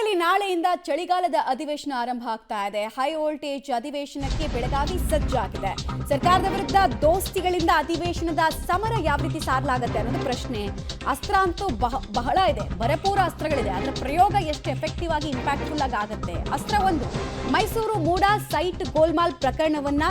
ಬೆಳಗಾವಿಯಲ್ಲಿ ನಾಳೆಯಿಂದ ಚಳಿಗಾಲದ ಅಧಿವೇಶನ ಆರಂಭ ಆಗ್ತಾ ಇದೆ. ಹೈ ವೋಲ್ಟೇಜ್ ಅಧಿವೇಶನಕ್ಕೆ ಬೆಳಗಾವಿ ಸಜ್ಜಾಗಿದೆ. ಸರ್ಕಾರದ ವಿರುದ್ಧ ದೋಸ್ತಿಗಳಿಂದ ಅಧಿವೇಶನದ ಸಮರ ಯಾವ ರೀತಿ ಸಾರಲಾಗುತ್ತೆ ಅನ್ನೋದು ಪ್ರಶ್ನೆ. ಅಸ್ತ್ರ ಅಂತೂ ಬಹಳ ಇದೆ, ಭರಪೂರ ಅಸ್ತ್ರಗಳಿದೆ. ಅದರ ಪ್ರಯೋಗ ಎಷ್ಟು ಎಫೆಕ್ಟಿವ್ ಆಗಿ ಇಂಪ್ಯಾಕ್ಟ್ಫುಲ್ ಆಗಿ ಆಗುತ್ತೆ. ಅಸ್ತ್ರ ಒಂದು, ಮೈಸೂರು ಮೂಡಾ ಸೈಟ್ ಗೋಲ್ಮಾಲ್ ಪ್ರಕರಣವನ್ನ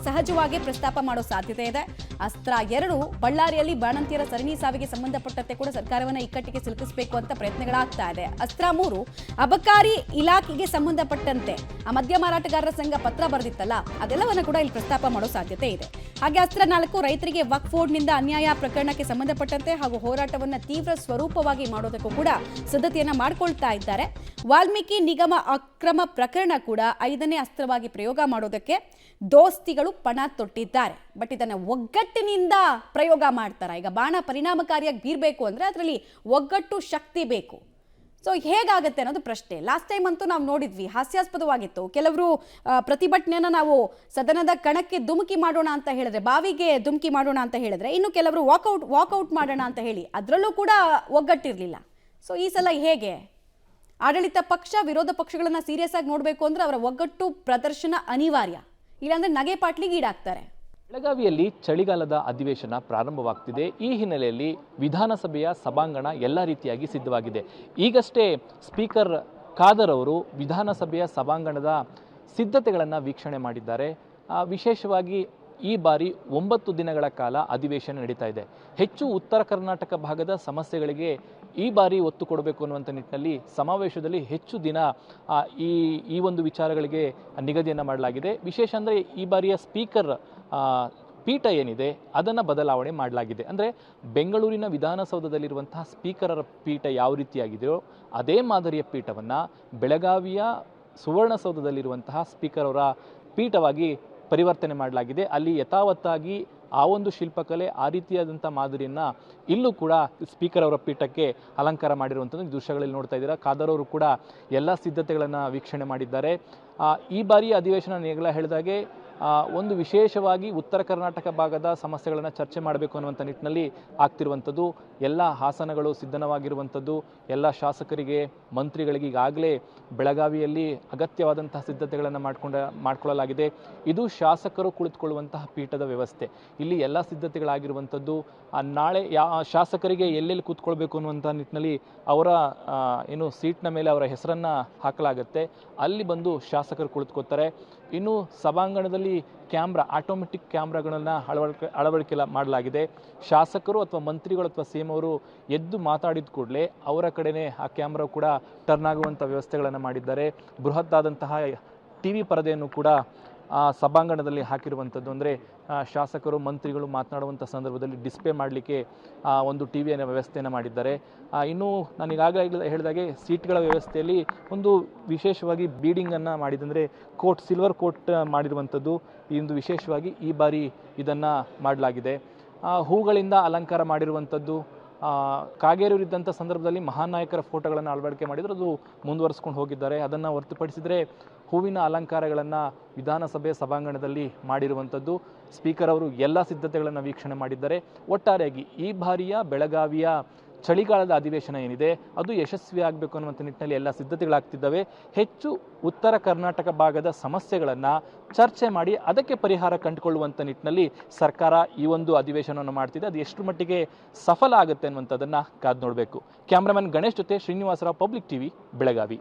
ಸಹಜವಾಗಿ ಪ್ರಸ್ತಾಪ ಮಾಡೋ ಸಾಧ್ಯತೆ ಇದೆ. ಅಸ್ತ್ರ ಎರಡು, ಬಳ್ಳಾರಿಯಲ್ಲಿ ಬಾಣಂತಿಯರ ಸರಣಿ ಸಾವಿಗೆ ಸಂಬಂಧಪಟ್ಟಂತೆ ಕೂಡ ಸರ್ಕಾರವನ್ನ ಇಕ್ಕಟ್ಟಿಗೆ ಸಿಲುಕಿಸಬೇಕು ಅಂತ ಪ್ರಯತ್ನಗಳಾಗ್ತಾ ಇದೆ. ಅಸ್ತ್ರ ಮೂರು, ಅಬಕಾರಿ ಇಲಾಖೆಗೆ ಸಂಬಂಧಪಟ್ಟಂತೆ ಆ ಮದ್ಯ ಮಾರಾಟಗಾರರ ಸಂಘ ಪತ್ರ ಬರೆದಿತ್ತಲ್ಲ, ಅದೆಲ್ಲವನ್ನ ಕೂಡ ಇಲ್ಲಿ ಪ್ರಸ್ತಾಪ ಮಾಡೋ ಸಾಧ್ಯತೆ ಇದೆ. ಹಾಗೆ ಅಸ್ತ್ರ ನಾಲ್ಕು, ರೈತರಿಗೆ ವಕ್ಫ್ ಬೋರ್ಡ್ನಿಂದ ಅನ್ಯಾಯ ಪ್ರಕರಣಕ್ಕೆ ಸಂಬಂಧಪಟ್ಟಂತೆ ಹಾಗೂ ಹೋರಾಟವನ್ನ ತೀವ್ರ ಸ್ವರೂಪವಾಗಿ ಮಾಡೋದಕ್ಕೂ ಕೂಡ ಸಿದ್ಧತೆಯನ್ನ ಮಾಡಿಕೊಳ್ತಾ ಇದ್ದಾರೆ. ವಾಲ್ಮೀಕಿ ನಿಗಮ ಅಕ್ರಮ ಪ್ರಕರಣ ಕೂಡ ಐದನೇ ಅಸ್ತ್ರವಾಗಿ ಪ್ರಯೋಗ ಮಾಡೋದಕ್ಕೆ ದೋಸ್ತಿಗಳು ಪಣ ತೊಟ್ಟಿದ್ದಾರೆ. ಬಟ್ ಇದನ್ನ ಒಗ್ಗಟ್ಟಿನಿಂದ ಪ್ರಯೋಗ ಮಾಡ್ತಾರೆ. ಈಗ ಬಾಣ ಪರಿಣಾಮಕಾರಿಯಾಗಿ ಬೀರಬೇಕು ಅಂದ್ರೆ ಅದರಲ್ಲಿ ಒಗ್ಗಟ್ಟು ಶಕ್ತಿ ಬೇಕು. ಸೊ ಹೇಗಾಗುತ್ತೆ ಅನ್ನೋದು ಪ್ರಶ್ನೆ. ಲಾಸ್ಟ್ ಟೈಮ್ ಅಂತೂ ನಾವು ನೋಡಿದ್ವಿ, ಹಾಸ್ಯಾಸ್ಪದವಾಗಿತ್ತು. ಕೆಲವರು ಪ್ರತಿಭಟನೆಯನ್ನ ನಾವು ಸದನದ ಕಣಕ್ಕೆ ಧುಮುಕಿ ಮಾಡೋಣ ಅಂತ ಹೇಳಿದ್ರೆ, ಬಾವಿಗೆ ಧುಮುಕಿ ಮಾಡೋಣ ಅಂತ ಹೇಳಿದ್ರೆ, ಇನ್ನು ಕೆಲವರು ವಾಕೌಟ್ ಮಾಡೋಣ ಅಂತ ಹೇಳಿ ಅದರಲ್ಲೂ ಕೂಡ ಒಗ್ಗಟ್ಟಿರಲಿಲ್ಲ. ಸೊ ಈ ಸಲ ಹೇಗೆ? ಆಡಳಿತ ಪಕ್ಷ ವಿರೋಧ ಪಕ್ಷಗಳನ್ನ ಸೀರಿಯಸ್ ಆಗಿ ನೋಡಬೇಕು ಅಂದ್ರೆ ಅವರ ಒಗ್ಗಟ್ಟು ಪ್ರದರ್ಶನ ಅನಿವಾರ್ಯ. ಇಲ್ಲಾಂದ್ರೆ ನಗೆ ಪಾಟ್ಲಿಗೆ ಈಡಾಗ್ತಾರೆ. ಬೆಳಗಾವಿಯಲ್ಲಿ ಚಳಿಗಾಲದ ಅಧಿವೇಶನ ಪ್ರಾರಂಭವಾಗ್ತಿದೆ. ಈ ಹಿನ್ನೆಲೆಯಲ್ಲಿ ವಿಧಾನಸಭೆಯ ಸಭಾಂಗಣ ಎಲ್ಲ ರೀತಿಯಾಗಿ ಸಿದ್ಧವಾಗಿದೆ. ಈಗಷ್ಟೇ ಸ್ಪೀಕರ್ ಖಾದರ್ ಅವರು ವಿಧಾನಸಭೆಯ ಸಭಾಂಗಣದ ಸಿದ್ಧತೆಗಳನ್ನು ವೀಕ್ಷಣೆ ಮಾಡಿದ್ದಾರೆ. ವಿಶೇಷವಾಗಿ ಈ ಬಾರಿ 9 ದಿನಗಳ ಕಾಲ ಅಧಿವೇಶನ ನಡೀತಾ ಇದೆ. ಹೆಚ್ಚು ಉತ್ತರ ಕರ್ನಾಟಕ ಭಾಗದ ಸಮಸ್ಯೆಗಳಿಗೆ ಈ ಬಾರಿ ಒತ್ತು ಕೊಡಬೇಕು ಅನ್ನುವಂಥ ನಿಟ್ಟಿನಲ್ಲಿ ಸಮಾವೇಶದಲ್ಲಿ ಹೆಚ್ಚು ದಿನ ಈ ಒಂದು ವಿಚಾರಗಳಿಗೆ ನಿಗದಿಯನ್ನು ಮಾಡಲಾಗಿದೆ. ವಿಶೇಷ ಅಂದರೆ ಈ ಬಾರಿಯ ಸ್ಪೀಕರ್ ಪೀಠ ಏನಿದೆ ಅದನ್ನು ಬದಲಾವಣೆ ಮಾಡಲಾಗಿದೆ. ಅಂದರೆ ಬೆಂಗಳೂರಿನ ವಿಧಾನಸೌಧದಲ್ಲಿರುವಂತಹ ಸ್ಪೀಕರರ ಪೀಠ ಯಾವ ರೀತಿಯಾಗಿದೆಯೋ ಅದೇ ಮಾದರಿಯ ಪೀಠವನ್ನು ಬೆಳಗಾವಿಯ ಸುವರ್ಣಸೌಧದಲ್ಲಿರುವಂತಹ ಸ್ಪೀಕರ್ ಅವರ ಪೀಠವಾಗಿ ಪರಿವರ್ತನೆ ಮಾಡಲಾಗಿದೆ. ಅಲ್ಲಿ ಯಥಾವತ್ತಾಗಿ ಆ ಒಂದು ಶಿಲ್ಪಕಲೆ, ಆ ರೀತಿಯಾದಂಥ ಮಾದರಿಯನ್ನು ಇಲ್ಲೂ ಕೂಡ ಸ್ಪೀಕರ್ ಅವರ ಪೀಠಕ್ಕೆ ಅಲಂಕಾರ ಮಾಡಿರುವಂಥದ್ದು ದೃಶ್ಯಗಳಲ್ಲಿ ನೋಡ್ತಾ ಇದ್ದೀರಾ. ಖಾದರ್ ಅವರು ಕೂಡ ಎಲ್ಲ ಸಿದ್ಧತೆಗಳನ್ನು ವೀಕ್ಷಣೆ ಮಾಡಿದ್ದಾರೆ. ಈ ಬಾರಿ ಅಧಿವೇಶನ ಈಗಲೇ ಹೇಳಿದಾಗೆ ಒಂದು ವಿಶೇಷವಾಗಿ ಉತ್ತರ ಕರ್ನಾಟಕ ಭಾಗದ ಸಮಸ್ಯೆಗಳನ್ನು ಚರ್ಚೆ ಮಾಡಬೇಕು ಅನ್ನುವಂಥ ನಿಟ್ಟಿನಲ್ಲಿ ಆಗ್ತಿರುವಂಥದ್ದು. ಎಲ್ಲ ಹಾಸನಗಳು ಸಿದ್ಧವಾಗಿರುವಂಥದ್ದು, ಎಲ್ಲ ಶಾಸಕರಿಗೆ ಮಂತ್ರಿಗಳಿಗೆ ಈಗಾಗಲೇ ಬೆಳಗಾವಿಯಲ್ಲಿ ಅಗತ್ಯವಾದಂತಹ ಸಿದ್ಧತೆಗಳನ್ನು ಮಾಡಿಕೊಳ್ಳಲಾಗಿದೆ. ಇದು ಶಾಸಕರು ಕುಳಿತುಕೊಳ್ಳುವಂತಹ ಪೀಠದ ವ್ಯವಸ್ಥೆ. ಇಲ್ಲಿ ಎಲ್ಲ ಸಿದ್ಧತೆಗಳಾಗಿರುವಂಥದ್ದು. ನಾಳೆ ಶಾಸಕರಿಗೆ ಎಲ್ಲೆಲ್ಲಿ ಕೂತ್ಕೊಳ್ಬೇಕು ಅನ್ನುವಂಥ ನಿಟ್ಟಿನಲ್ಲಿ ಅವರ ಸೀಟ್ನ ಮೇಲೆ ಅವರ ಹೆಸರನ್ನು ಹಾಕಲಾಗುತ್ತೆ. ಅಲ್ಲಿ ಬಂದು ಶಾಸಕರು ಕುಳಿತುಕೊಳ್ತಾರೆ. ಇನ್ನು ಸಭಾಂಗಣದಲ್ಲಿ ಆಟೋಮೆಟಿಕ್ ಕ್ಯಾಮ್ರಾಗಳನ್ನು ಅಳವಡಿಕೆ ಮಾಡಲಾಗಿದೆ. ಶಾಸಕರು ಅಥವಾ ಮಂತ್ರಿಗಳು ಅಥವಾ ಸಿಎಂ ಅವರು ಎದ್ದು ಮಾತಾಡಿದ ಕೂಡಲೇ ಅವರ ಕಡೆನೇ ಆ ಕ್ಯಾಮ್ರಾ ಕೂಡ ಟರ್ನ್ ಆಗುವಂಥ ವ್ಯವಸ್ಥೆಗಳನ್ನು ಮಾಡಿದ್ದಾರೆ. ಬೃಹತ್ತಾದಂತಹ TV ಪರದೆಯನ್ನು ಕೂಡ ಸಭಾಂಗಣದಲ್ಲಿ ಹಾಕಿರುವಂಥದ್ದು. ಅಂದರೆ ಶಾಸಕರು ಮಂತ್ರಿಗಳು ಮಾತನಾಡುವಂಥ ಸಂದರ್ಭದಲ್ಲಿ ಡಿಸ್ಪ್ಲೇ ಮಾಡಲಿಕ್ಕೆ ಒಂದು TVಯ ವ್ಯವಸ್ಥೆಯನ್ನು ಮಾಡಿದ್ದಾರೆ. ಇನ್ನು ನಾನು ಈಗಾಗಲೇ ಹೇಳಿದಾಗೆ ಸೀಟ್ಗಳ ವ್ಯವಸ್ಥೆಯಲ್ಲಿ ಒಂದು ವಿಶೇಷವಾಗಿ ಬೀಡಿಂಗನ್ನು ಮಾಡಿದಂದರೆ ಸಿಲ್ವರ್ ಕೋಟ್ ಮಾಡಿರುವಂಥದ್ದು ಇಂದು ವಿಶೇಷವಾಗಿ ಈ ಬಾರಿ ಇದನ್ನು ಮಾಡಲಾಗಿದೆ. ಹೂಗಳಿಂದ ಅಲಂಕಾರ ಮಾಡಿರುವಂಥದ್ದು. ಕಾಗೇರೂರಿದ್ದಂಥ ಸಂದರ್ಭದಲ್ಲಿ ಮಹಾನ್ ನಾಯಕರ ಫೋಟೋಗಳನ್ನು ಅಳವಡಿಕೆ ಮಾಡಿದ್ರು, ಅದು ಮುಂದುವರಿಸ್ಕೊಂಡು ಹೋಗಿದ್ದಾರೆ. ಅದನ್ನು ಹೊರತುಪಡಿಸಿದರೆ ಹೂವಿನ ಅಲಂಕಾರಗಳನ್ನು ವಿಧಾನಸಭೆ ಸಭಾಂಗಣದಲ್ಲಿ ಮಾಡಿರುವಂಥದ್ದು. ಸ್ಪೀಕರ್ ಅವರು ಎಲ್ಲ ಸಿದ್ಧತೆಗಳನ್ನು ವೀಕ್ಷಣೆ ಮಾಡಿದ್ದಾರೆ. ಒಟ್ಟಾರೆಯಾಗಿ ಈ ಬಾರಿಯ ಬೆಳಗಾವಿಯ ಚಳಿಗಾಲದ ಅಧಿವೇಶನ ಏನಿದೆ ಅದು ಯಶಸ್ವಿ ಆಗಬೇಕು ಅನ್ನುವಂಥ ನಿಟ್ಟಿನಲ್ಲಿ ಎಲ್ಲ ಸಿದ್ಧತೆಗಳಾಗ್ತಿದ್ದಾವೆ. ಹೆಚ್ಚು ಉತ್ತರ ಕರ್ನಾಟಕ ಭಾಗದ ಸಮಸ್ಯೆಗಳನ್ನು ಚರ್ಚೆ ಮಾಡಿ ಅದಕ್ಕೆ ಪರಿಹಾರ ಕಂಡುಕೊಳ್ಳುವಂಥ ನಿಟ್ಟಿನಲ್ಲಿ ಸರ್ಕಾರ ಈ ಒಂದು ಅಧಿವೇಶನವನ್ನು ಮಾಡ್ತಿದೆ. ಅದು ಎಷ್ಟು ಮಟ್ಟಿಗೆ ಸಫಲ ಆಗುತ್ತೆ ಅನ್ನುವಂಥದ್ದನ್ನು ಕಾದು ನೋಡಬೇಕು. ಕ್ಯಾಮ್ರಾಮನ್ ಗಣೇಶ್ ಜೊತೆ ಶ್ರೀನಿವಾಸರಾವ್, ಪಬ್ಲಿಕ್ TV, ಬೆಳಗಾವಿ.